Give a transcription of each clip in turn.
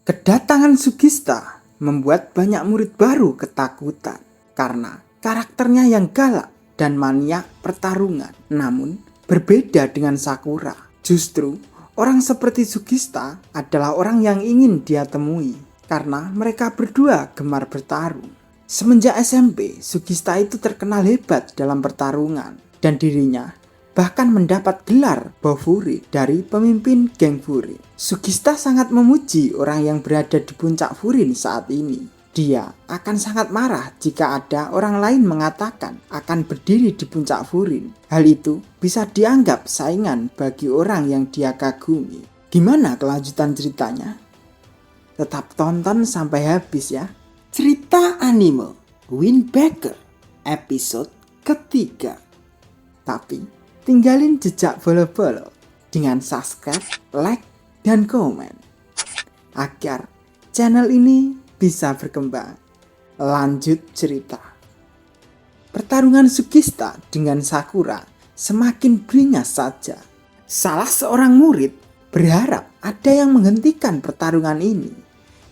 Kedatangan Sugista membuat banyak murid baru ketakutan karena karakternya yang galak dan maniak pertarungan. Namun, berbeda dengan Sakura. Justru, orang seperti Sugista adalah orang yang ingin dia temui karena mereka berdua gemar bertarung. Semenjak SMP, Sugista itu terkenal hebat dalam pertarungan dan dirinya bahkan mendapat gelar Bofuri dari pemimpin geng Furin. Sugista sangat memuji orang yang berada di puncak Furin saat ini. Dia akan sangat marah jika ada orang lain mengatakan akan berdiri di puncak Furin. Hal itu bisa dianggap saingan bagi orang yang dia kagumi. Gimana kelanjutan ceritanya? Tetap tonton sampai habis ya. Cerita anime Windbreaker episode ketiga. Tapi tinggalin jejak follow-follow dengan subscribe, like, dan komen agar channel ini bisa berkembang. Lanjut cerita. Pertarungan Sugista dengan Sakura semakin beringas saja. Salah seorang murid berharap ada yang menghentikan pertarungan ini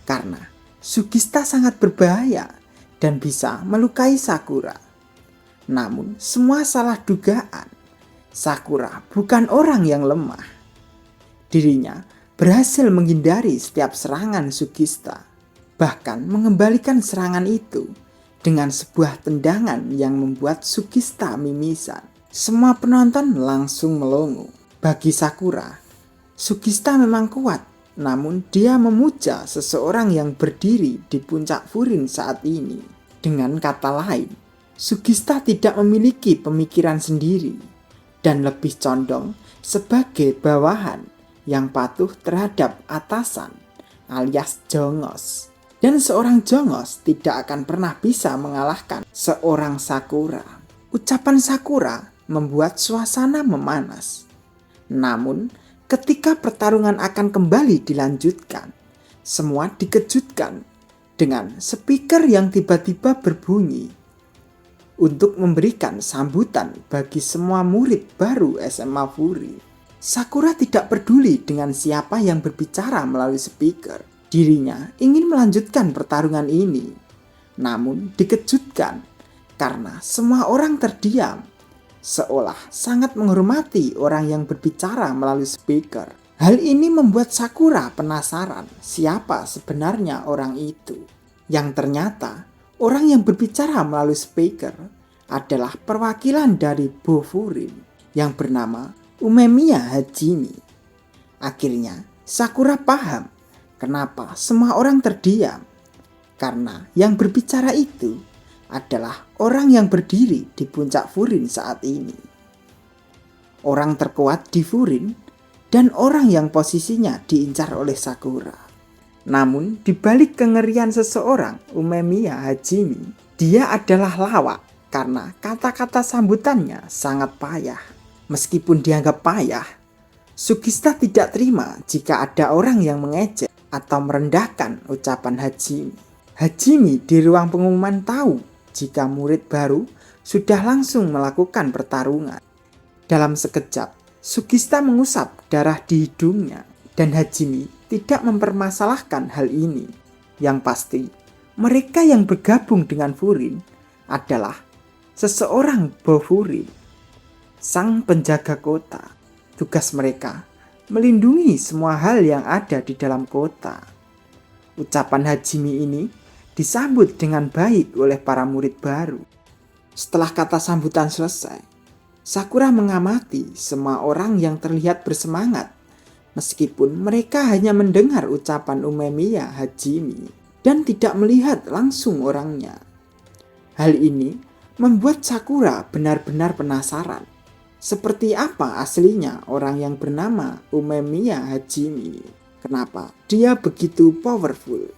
karena Sugista sangat berbahaya dan bisa melukai Sakura. Namun semua salah dugaan. Sakura bukan orang yang lemah. Dirinya berhasil menghindari setiap serangan Sugista, bahkan mengembalikan serangan itu dengan sebuah tendangan yang membuat Sugista mimisan. Semua penonton langsung melongo. Bagi Sakura, Sugista memang kuat, namun dia memuja seseorang yang berdiri di puncak Furin saat ini. Dengan kata lain, Sugista tidak memiliki pemikiran sendiri dan lebih condong sebagai bawahan yang patuh terhadap atasan alias jongos. Dan seorang jongos tidak akan pernah bisa mengalahkan seorang Sakura. Ucapan Sakura membuat suasana memanas. Namun, ketika pertarungan akan kembali dilanjutkan, semua dikejutkan dengan speaker yang tiba-tiba berbunyi untuk memberikan sambutan bagi semua murid baru SMA Furin. Sakura tidak peduli dengan siapa yang berbicara melalui speaker. Dirinya ingin melanjutkan pertarungan ini. Namun dikejutkan karena semua orang terdiam, seolah sangat menghormati orang yang berbicara melalui speaker. Hal ini membuat Sakura penasaran siapa sebenarnya orang itu. Yang ternyata orang yang berbicara melalui speaker adalah perwakilan dari Bofurin yang bernama Umemiya Hajime. Akhirnya Sakura paham kenapa semua orang terdiam, karena yang berbicara itu adalah orang yang berdiri di puncak Furin saat ini. Orang terkuat di Furin dan orang yang posisinya diincar oleh Sakura. Namun, di balik kengerian seseorang, Umemiya Hajime, dia adalah lawak karena kata-kata sambutannya sangat payah. Meskipun dianggap payah, Sugista tidak terima jika ada orang yang mengejek atau merendahkan ucapan Hajime. Hajime di ruang pengumuman tahu jika murid baru sudah langsung melakukan pertarungan. Dalam sekejap, Sugista mengusap darah di hidungnya dan Hajime tidak mempermasalahkan hal ini. Yang pasti, mereka yang bergabung dengan Furin adalah seseorang Bofurin, sang penjaga kota. Tugas mereka melindungi semua hal yang ada di dalam kota. Ucapan Hajime ini disambut dengan baik oleh para murid baru. Setelah kata sambutan selesai, Sakura mengamati semua orang yang terlihat bersemangat. Meskipun mereka hanya mendengar ucapan Umemiya Hajime dan tidak melihat langsung orangnya. Hal ini membuat Sakura benar-benar penasaran. Seperti apa aslinya orang yang bernama Umemiya Hajime? Kenapa dia begitu powerful?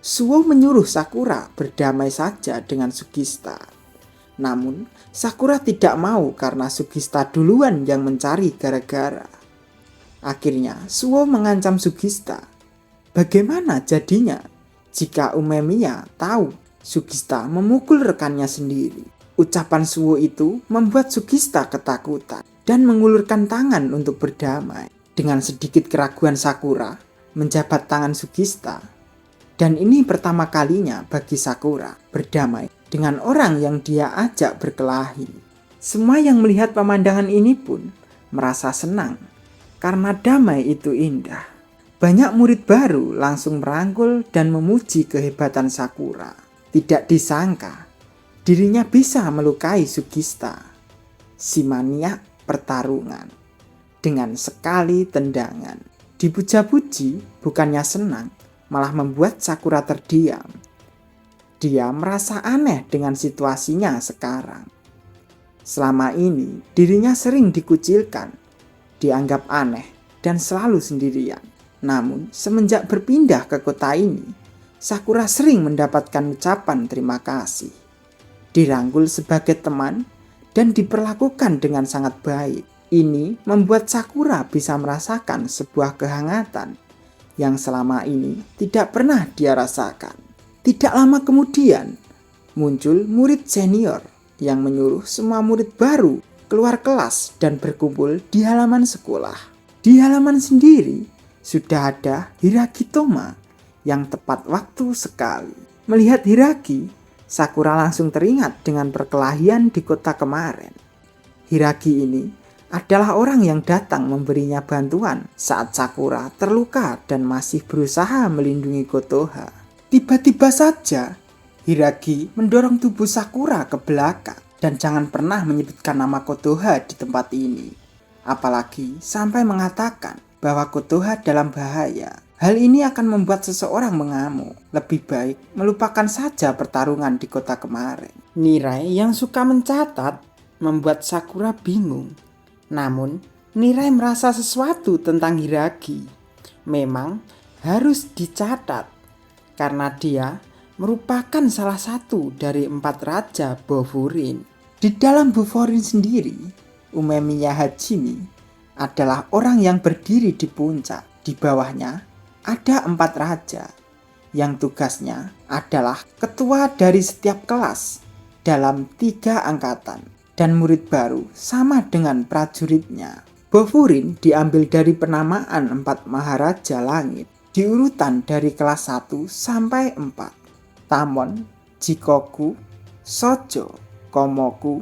Suo menyuruh Sakura berdamai saja dengan Sugista. Namun Sakura tidak mau karena Sugista duluan yang mencari gara-gara. Akhirnya Suo mengancam Sugista. Bagaimana jadinya jika Umemiya tahu Sugista memukul rekannya sendiri? Ucapan Suo itu membuat Sugista ketakutan dan mengulurkan tangan untuk berdamai. Dengan sedikit keraguan Sakura menjabat tangan Sugista, Dan ini pertama kalinya bagi Sakura berdamai dengan orang yang dia ajak berkelahi. Semua yang melihat pemandangan ini pun merasa senang karena damai itu indah. Banyak murid baru langsung merangkul dan memuji kehebatan Sakura. Tidak disangka dirinya bisa melukai Sugista, si maniak pertarungan, dengan sekali tendangan. Dipuja-puji bukannya senang, malah membuat Sakura terdiam. Dia merasa aneh dengan situasinya sekarang. Selama ini dirinya sering dikucilkan, dianggap aneh dan selalu sendirian. Namun semenjak berpindah ke kota ini, Sakura sering mendapatkan ucapan terima kasih, dirangkul sebagai teman, dan diperlakukan dengan sangat baik. Ini membuat Sakura bisa merasakan sebuah kehangatan yang selama ini tidak pernah dia rasakan. Tidak lama kemudian, muncul murid senior yang menyuruh semua murid baru keluar kelas dan berkumpul di halaman sekolah. Di halaman sendiri, sudah ada Hiragi Toma yang tepat waktu sekali. Melihat Hiragi, Sakura langsung teringat dengan perkelahian di kota kemarin. Hiragi ini adalah orang yang datang memberinya bantuan saat Sakura terluka dan masih berusaha melindungi Kotoha. Tiba-tiba saja, Hiragi mendorong tubuh Sakura ke belakang dan jangan pernah menyebutkan nama Kotoha di tempat ini. Apalagi sampai mengatakan bahwa Kotoha dalam bahaya. Hal ini akan membuat seseorang mengamuk. Lebih baik melupakan saja pertarungan di kota kemarin. Nirai yang suka mencatat membuat Sakura bingung. Namun, Nirai merasa sesuatu tentang Hiragi memang harus dicatat karena dia merupakan salah satu dari 4 raja Bofurin. Di dalam Bofurin sendiri, Umemiya Hajime adalah orang yang berdiri di puncak. Di bawahnya ada 4 raja yang tugasnya adalah ketua dari setiap kelas dalam 3 angkatan. Dan murid baru sama dengan prajuritnya. Bofurin diambil dari penamaan 4 maharaja langit di urutan dari kelas 1 sampai 4. Tamon, Jikoku, Sojo, Komoku.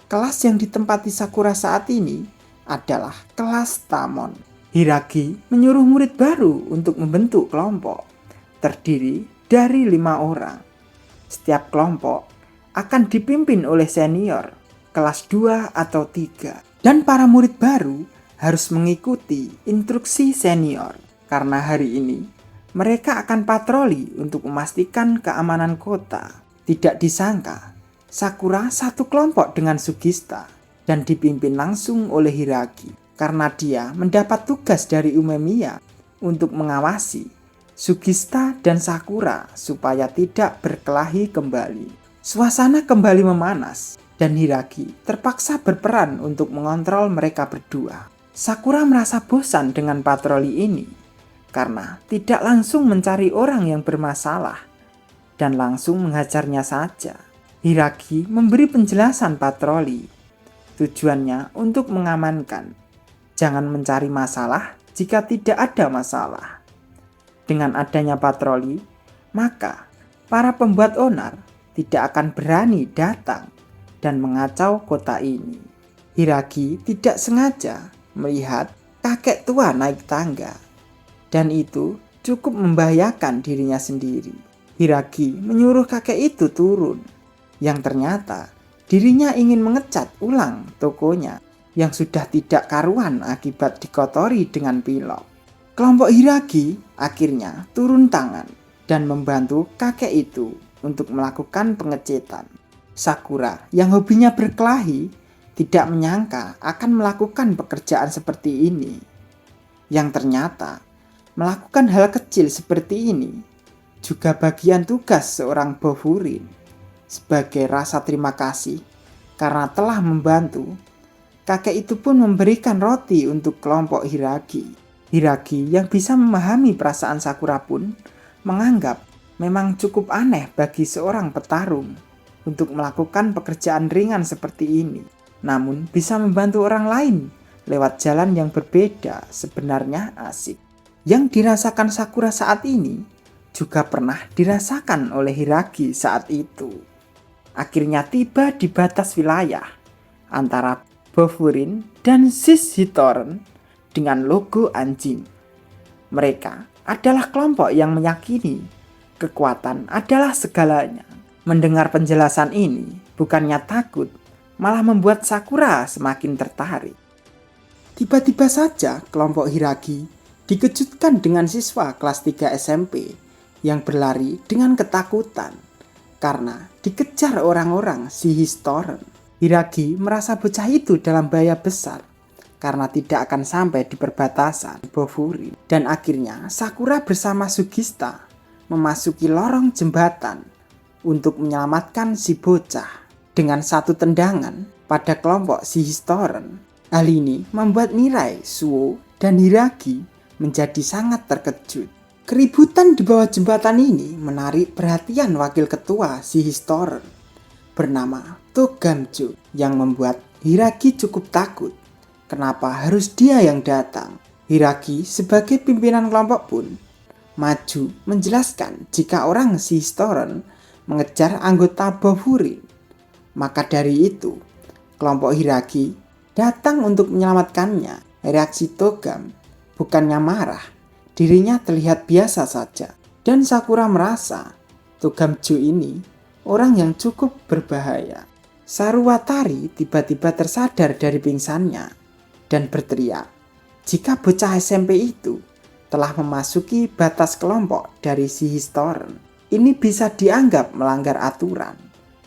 Kelas yang ditempati Sakura saat ini adalah kelas Tamon. Hiragi menyuruh murid baru untuk membentuk kelompok terdiri dari 5 orang. Setiap kelompok akan dipimpin oleh senior kelas 2 atau 3. Dan para murid baru harus mengikuti instruksi senior. Karena hari ini mereka akan patroli untuk memastikan keamanan kota. Tidak disangka, Sakura satu kelompok dengan Sugista dan dipimpin langsung oleh Hiragi. Karena dia mendapat tugas dari Umemiya untuk mengawasi Sugista dan Sakura supaya tidak berkelahi kembali. Suasana kembali memanas. Dan Hiragi terpaksa berperan untuk mengontrol mereka berdua. Sakura merasa bosan dengan patroli ini karena tidak langsung mencari orang yang bermasalah dan langsung menghajarnya saja. Hiragi memberi penjelasan patroli. Tujuannya untuk mengamankan. Jangan mencari masalah jika tidak ada masalah. Dengan adanya patroli, maka para pembuat onar tidak akan berani datang dan mengacau kota ini. Hiragi tidak sengaja melihat kakek tua naik tangga, dan itu cukup membahayakan dirinya sendiri. Hiragi menyuruh kakek itu turun, yang ternyata dirinya ingin mengecat ulang tokonya yang sudah tidak karuan akibat dikotori dengan pilok. Kelompok Hiragi akhirnya turun tangan dan membantu kakek itu untuk melakukan pengecetan. Sakura yang hobinya berkelahi tidak menyangka akan melakukan pekerjaan seperti ini. Yang ternyata melakukan hal kecil seperti ini juga bagian tugas seorang Bofurin. Sebagai rasa terima kasih karena telah membantu, kakek itu pun memberikan roti untuk kelompok Hiragi. Hiragi yang bisa memahami perasaan Sakura pun menganggap memang cukup aneh bagi seorang petarung untuk melakukan pekerjaan ringan seperti ini. Namun bisa membantu orang lain lewat jalan yang berbeda sebenarnya asik. Yang dirasakan Sakura saat ini juga pernah dirasakan oleh Hiragi saat itu. Akhirnya tiba di batas wilayah antara Bofurin dan Sishitoren dengan logo anjing. Mereka adalah kelompok yang meyakini kekuatan adalah segalanya. Mendengar penjelasan ini bukannya takut, malah membuat Sakura semakin tertarik. Tiba-tiba saja kelompok Hiragi dikejutkan dengan siswa kelas 3 SMP yang berlari dengan ketakutan karena dikejar orang-orang Sishitoren. Hiragi merasa bocah itu dalam bahaya besar karena tidak akan sampai di perbatasan Bofurin. Dan akhirnya Sakura bersama Sugista memasuki lorong jembatan untuk menyelamatkan si bocah dengan satu tendangan pada kelompok Sishitoren. Hal ini membuat Mirai, Suo, dan Hiragi menjadi sangat terkejut. Keributan di bawah jembatan ini menarik perhatian wakil ketua Sishitoren bernama Togamjo yang membuat Hiragi cukup takut. Kenapa harus dia yang datang? Hiragi sebagai pimpinan kelompok pun maju menjelaskan jika orang Sishitoren mengejar anggota Bofurin. Maka dari itu, kelompok Hiragi datang untuk menyelamatkannya. Reaksi Togam bukannya marah, dirinya terlihat biasa saja. Dan Sakura merasa Togamjo ini orang yang cukup berbahaya. Saruwatari tiba-tiba tersadar dari pingsannya dan berteriak jika bocah SMP itu telah memasuki batas kelompok dari Sishitoren. Ini bisa dianggap melanggar aturan,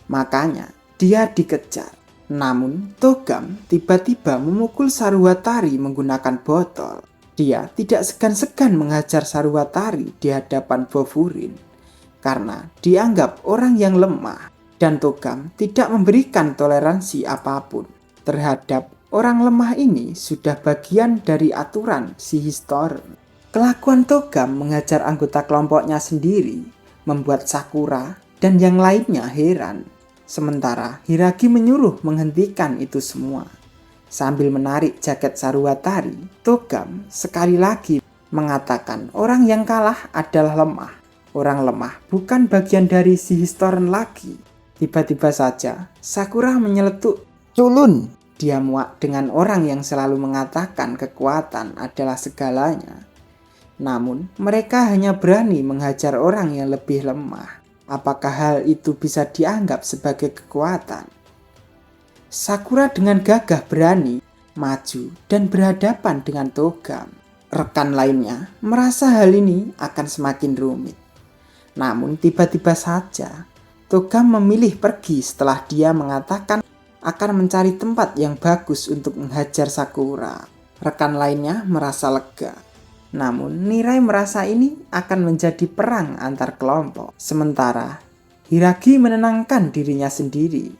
makanya dia dikejar. Namun Togam tiba-tiba memukul Saruwatari menggunakan botol. Dia tidak segan-segan menghajar Saruwatari di hadapan Bofurin karena dianggap orang yang lemah, dan Togam tidak memberikan toleransi apapun terhadap orang lemah. Ini sudah bagian dari aturan Sishitoren. Kelakuan Togam mengajar anggota kelompoknya sendiri membuat Sakura dan yang lainnya heran. Sementara Hiragi menyuruh menghentikan itu semua. Sambil menarik jaket Saruwatari, Togam sekali lagi mengatakan orang yang kalah adalah lemah. Orang lemah bukan bagian dari Sishitoren lagi. Tiba-tiba saja Sakura menyeletuk, "Culun!" Dia muak dengan orang yang selalu mengatakan kekuatan adalah segalanya. Namun mereka hanya berani menghajar orang yang lebih lemah. Apakah hal itu bisa dianggap sebagai kekuatan? Sakura dengan gagah berani maju dan berhadapan dengan Togam. Rekan lainnya merasa hal ini akan semakin rumit. Namun tiba-tiba saja Togam memilih pergi setelah dia mengatakan akan mencari tempat yang bagus untuk menghajar Sakura. Rekan lainnya merasa lega. Namun Mirai merasa ini akan menjadi perang antar kelompok. Sementara Hiragi menenangkan dirinya sendiri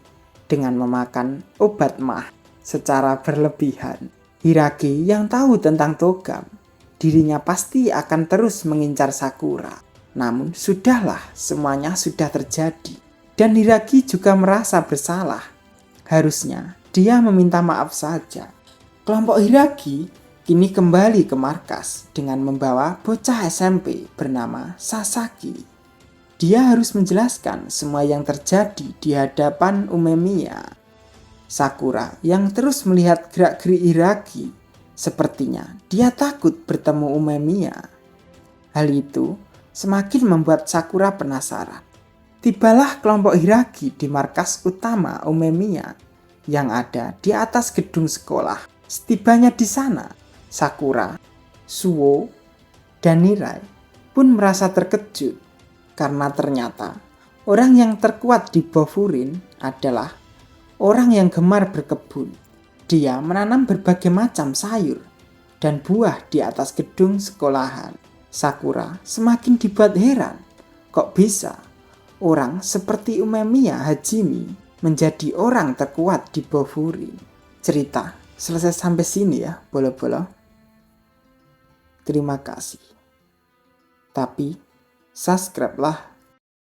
dengan memakan obat mah secara berlebihan. Hiragi yang tahu tentang Togam, dirinya pasti akan terus mengincar Sakura. Namun sudahlah, semuanya sudah terjadi. Dan Hiragi juga merasa bersalah. Harusnya dia meminta maaf saja. Kelompok Hiragi kini kembali ke markas dengan membawa bocah SMP bernama Sasaki. Dia harus menjelaskan semua yang terjadi di hadapan Umemiya. Sakura yang terus melihat gerak-gerik Hiragi, sepertinya dia takut bertemu Umemiya. Hal itu semakin membuat Sakura penasaran. Tibalah kelompok Hiragi di markas utama Umemiya yang ada di atas gedung sekolah. Setibanya di sana, Sakura, Suo, dan Mirai pun merasa terkejut karena ternyata orang yang terkuat di Bofurin adalah orang yang gemar berkebun. Dia menanam berbagai macam sayur dan buah di atas gedung sekolahan. Sakura semakin dibuat heran, kok bisa orang seperti Umemiya Hajime menjadi orang terkuat di Bofurin. Cerita selesai sampai sini ya, bolo-bolo. Terima kasih. Tapi subscribe lah